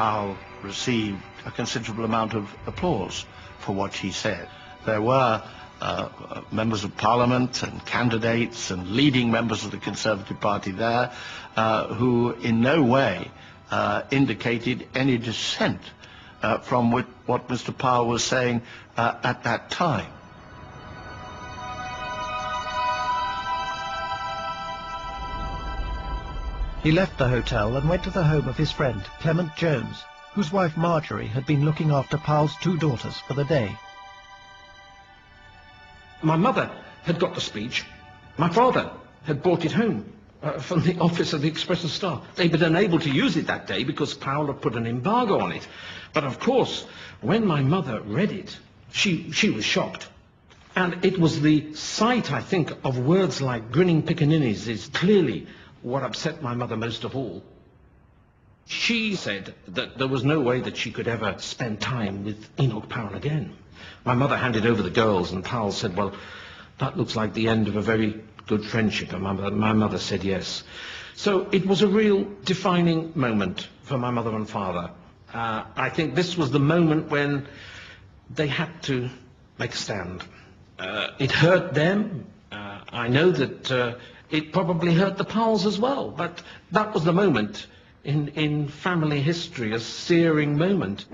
Powell received a considerable amount of applause for what he said. There were members of Parliament and candidates and leading members of the Conservative Party there who in no way indicated any dissent from what Mr. Powell was saying at that time. He left the hotel and went to the home of his friend, Clement Jones, whose wife Marjorie had been looking after Powell's 2 daughters for the day. My mother had got the speech. My father had brought it home from the office of the Express and Star. They'd been unable to use it that day because Powell had put an embargo on it. But of course, when my mother read it, she was shocked. And it was the sight, I think, of words like grinning pickaninnies is clearly what upset my mother most of all. She said that there was no way that she could ever spend time with Enoch Powell again. My mother handed over the girls, and Powell said, well, that looks like the end of a very good friendship. And my mother said yes. So it was a real defining moment for my mother and father. I think this was the moment when they had to make a stand. It hurt them. I know that it probably hurt the Powells as well, but that was the moment in family history, a searing moment.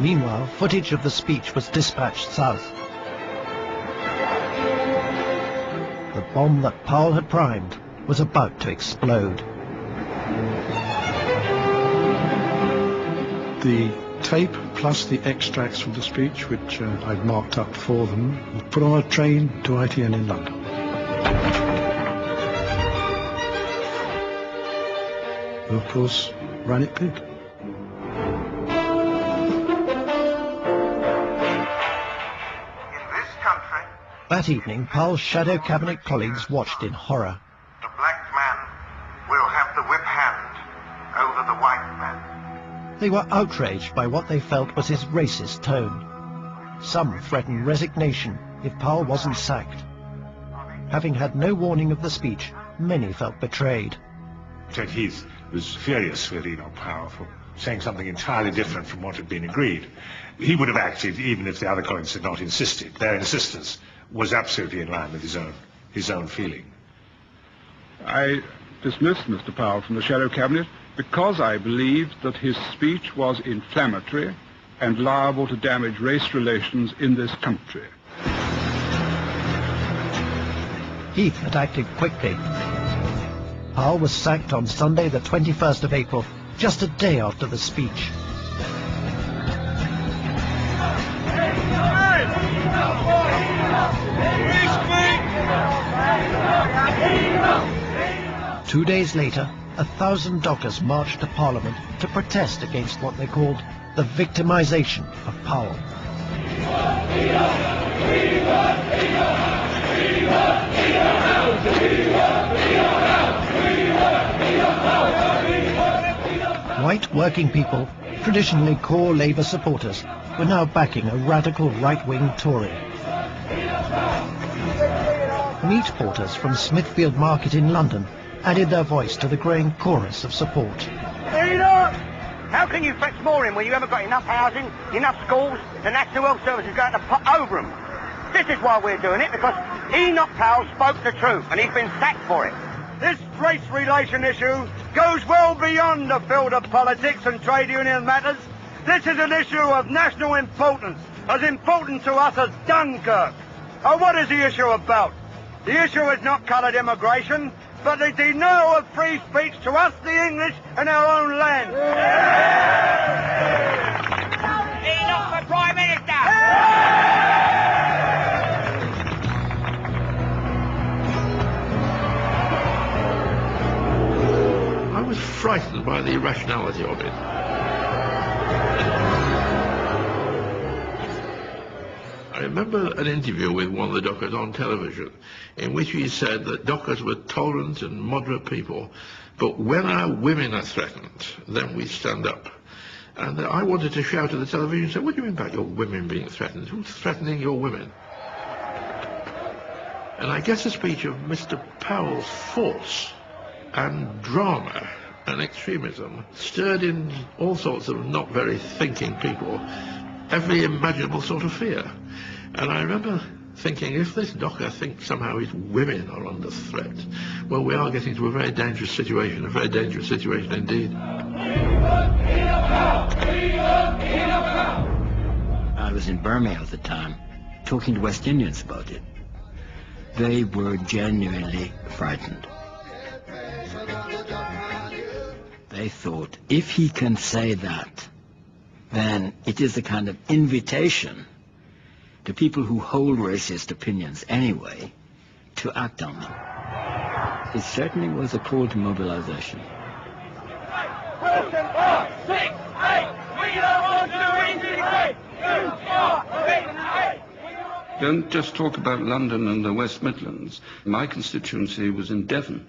Meanwhile, footage of the speech was dispatched south. The bomb that Powell had primed was about to explode. The tape plus the extracts from the speech, which I'd marked up for them, were put on a train to ITN in London. And of course, ran it big. That evening, Powell's shadow cabinet colleagues watched in horror. The black man will have the whip hand over the white man. They were outraged by what they felt was his racist tone. Some threatened resignation if Powell wasn't sacked. Having had no warning of the speech, many felt betrayed. Ted Heath was furious with Enoch Powell for saying something entirely different from what had been agreed. He would have acted even if the other colleagues had not insisted. Their insistence was absolutely in line with his own feeling. I dismissed Mr. Powell from the Shadow Cabinet because I believed that his speech was inflammatory and liable to damage race relations in this country. Heath had acted quickly. Powell was sacked on Sunday the 21st of April, just a day after the speech. Two days later, 1,000 dockers marched to Parliament to protest against what they called the victimization of Powell. White working people, traditionally core Labour supporters, were now backing a radical right-wing Tory. Meat porters from Smithfield Market in London added their voice to the growing chorus of support. Enoch! How can you fetch more in when you haven't got enough housing, enough schools, the National Health Service is going to put over them? This is why we're doing it, because Enoch Powell spoke the truth, and he's been sacked for it. This race relation issue goes well beyond the field of politics and trade union matters. This is an issue of national importance, as important to us as Dunkirk. And what is the issue about? The issue is not coloured immigration, but the denial of free speech to us, the English, in our own land. Enoch for Prime Minister! I was frightened by the irrationality of it. I remember an interview with one of the dockers on television in which he said that dockers were tolerant and moderate people, but when our women are threatened, then we stand up. And I wanted to shout at the television and say, what do you mean about your women being threatened? Who's threatening your women? And I guess the speech of Mr. Powell's force and drama and extremism stirred in all sorts of not very thinking people every imaginable sort of fear. And I remember thinking, if this docker thinks somehow his women are under threat, well, we are getting to a very dangerous situation indeed. I was in Birmingham at the time, talking to West Indians about it. They were genuinely frightened. They thought, if he can say that, then it is a kind of invitation to people who hold racist opinions anyway to act on them. It certainly was a call to mobilization. Don't just talk about London and the West Midlands. My constituency was in Devon,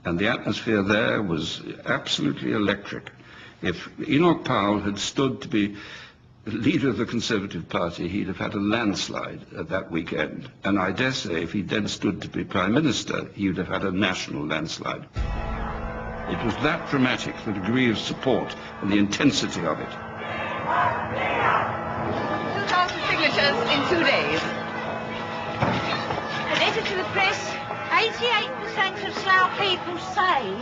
and the atmosphere there was absolutely electric. If Enoch Powell had stood to be leader of the Conservative Party, he'd have had a landslide at that weekend. And I dare say if he'd then stood to be Prime Minister, he would have had a national landslide. It was that dramatic, the degree of support and the intensity of it. 2,000 signatures in 2 days. A letter to the press. 88% of Slough people say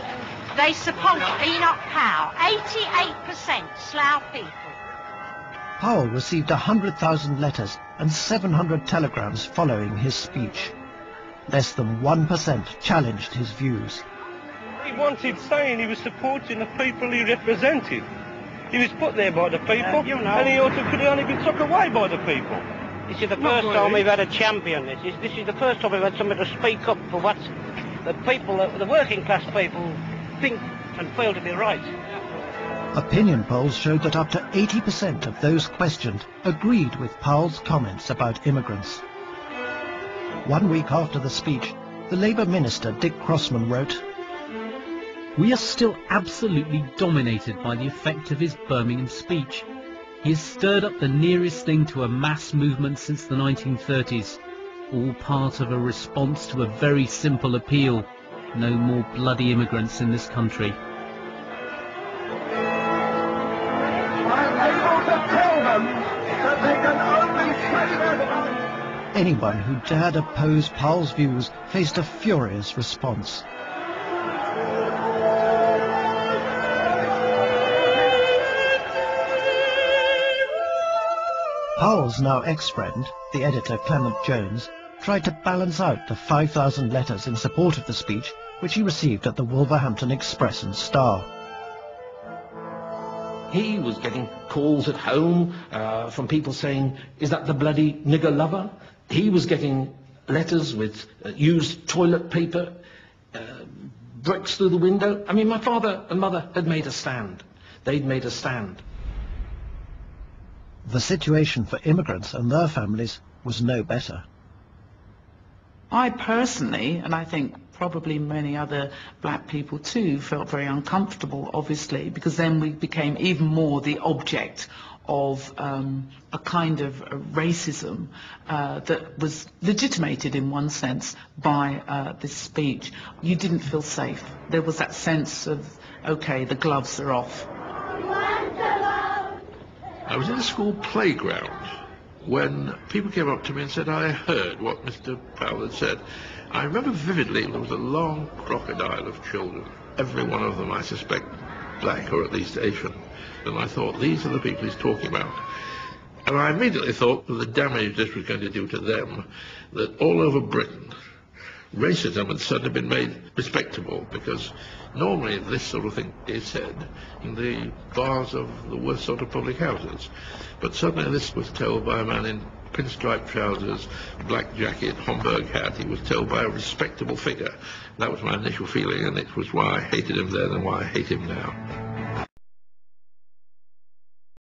they support Enoch Powell. 88% Slough people. Powell received 100,000 letters and 700 telegrams following his speech. Less than 1% challenged his views. He wanted saying he was supporting the people he represented. He was put there by the people, and he also could have only been took away by the people. This is the first time we've had a champion. This is the first time we've had somebody to speak up for what the people, the working class people, think and feel to be right. Opinion polls showed that up to 80% of those questioned agreed with Powell's comments about immigrants. 1 week after the speech, the Labour minister Dick Crossman wrote, "We are still absolutely dominated by the effect of his Birmingham speech. He has stirred up the nearest thing to a mass movement since the 1930s, all part of a response to a very simple appeal: no more bloody immigrants in this country." Anyone who dared oppose Powell's views faced a furious response. Powell's now ex-friend, the editor Clement Jones, tried to balance out the 5,000 letters in support of the speech which he received at the Wolverhampton Express and Star. He was getting calls at home from people saying, "Is that the bloody nigger lover?" He was getting letters with used toilet paper, bricks through the window. I mean, my father and mother had made a stand. They'd made a stand. The situation for immigrants and their families was no better. I personally, and I think probably many other black people too, felt very uncomfortable, obviously, because then we became even more the object of a kind of racism that was legitimated in one sense by this speech. You didn't feel safe. There was that sense of, okay, the gloves are off. I was in a school playground when people came up to me and said, "I heard what Mr. Powell had said." I remember vividly there was a long crocodile of children, every one of them, I suspect, black or at least Asian. And I thought, these are the people he's talking about. And I immediately thought of the damage this was going to do to them, that all over Britain, racism had suddenly been made respectable, because normally this sort of thing is said in the bars of the worst sort of public houses. But suddenly this was told by a man in pinstripe trousers, black jacket, Homburg hat. He was told by a respectable figure. That was my initial feeling, and it was why I hated him then and why I hate him now.